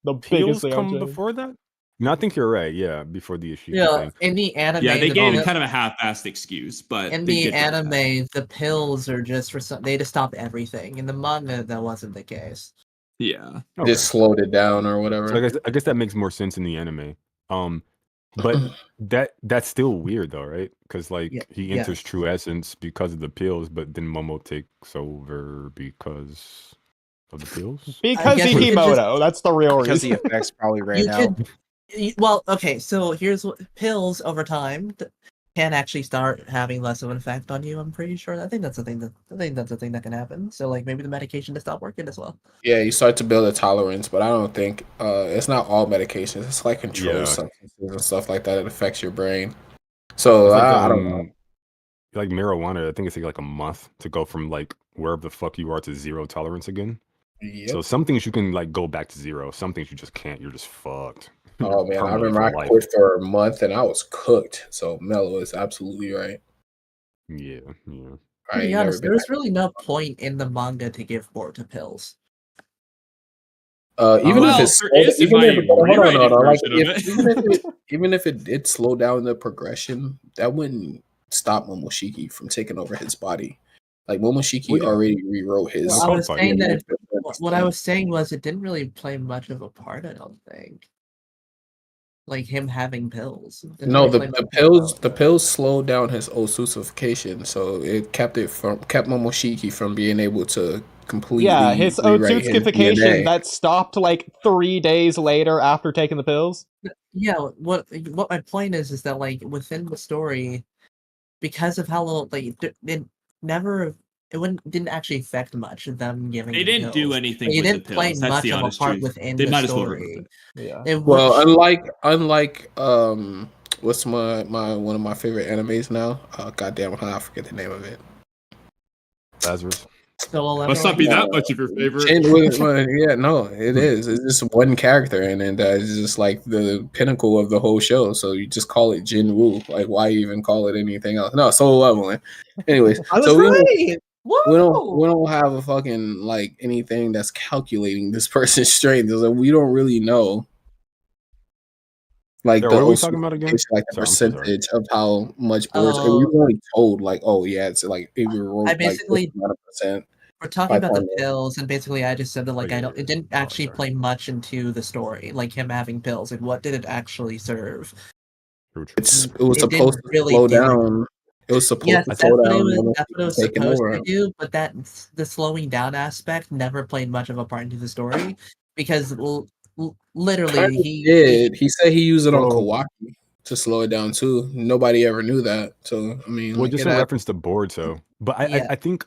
The biggest Pills thing come I've changed. before that? No, I think you're right. Yeah, before the issue. Yeah, in the anime, Yeah, they the gave pill- kind of a half-assed excuse, but in they the did bring it back. anime, the pills are just for some. They just stop everything. In the manga, that wasn't the case. Yeah. Okay. Just slowed it down or whatever. So I guess that makes more sense in the anime. But that's still weird though, right? Because like he enters yes. true essence because of the pills, but then Momo takes over because of the pills. Because guess you could Hikimoto. That's the real Because the reason. effects probably ran You out. well, okay. So here's what pills over time can actually start having less of an effect on you. I'm pretty sure. I think that's a thing that can happen. So like maybe the medication to stop working as well. Yeah, you start to build a tolerance, but I don't think it's not all medications. It's like controlled substances and stuff like that. It affects your brain. So It's like, I don't know. Like marijuana, I think it's like a month to go from like wherever the fuck you are to zero tolerance again. Yep. So some things you can like go back to zero. Some things you just can't. You're just fucked. Oh man, I Permanently remember for I life. quit for a month and I was cooked. So Mello is absolutely right. Yeah. To be honest, there's really no point in the manga to give Boruto pills. Even if it's even if it did slow down the progression, that wouldn't stop Momoshiki from taking over his body. Like Momoshiki already rewrote his. Well, what I was saying was it didn't really play much of a part. I don't think. Like him having pills. No, the pills slowed down his osusification, so it kept Momoshiki from being able to completely. Yeah, his otsutsukification that stopped like 3 days later after taking the pills. Yeah, what my point is that like within the story, because of how little didn't actually affect much of them giving. They didn't do anything. They with didn't the play pills. That's much the of a honest part truth. within They the might as well story. Yeah. Well, unlike what's one of my favorite animes now? Goddamn, how I forget the name of it. Lazarus. Must not be that much of your favorite. Yeah, no, it is. It's just one character, and then it's just like the pinnacle of the whole show. So you just call it Jin Woo. Like, why even call it anything else? No, Solo Leveling. Anyways, I was right. We don't have a fucking like anything that's calculating this person's strength. Like, we don't really know. Like what are we talking about again? Like the percentage of how much boards. And we were only told like, oh yeah, it's like if you wrote like 100%. We're talking about the pills, and basically I just said that like it didn't actually play much into the story, like him having pills. Like what did it actually serve? It was supposed to slow down. It was supposed to slow down. That's what it was supposed to do, but the slowing down aspect never played much of a part into the story because literally he said he used it on Kawaki to slow it down too. Nobody ever knew that. So I mean, well, just in reference to Boruto, but I think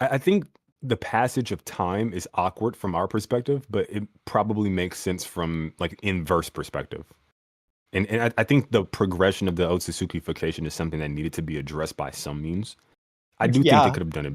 I think the passage of time is awkward from our perspective, but it probably makes sense from like inverse perspective. And I think the progression of the otsutsukification is something that needed to be addressed by some means. I do think they could have done it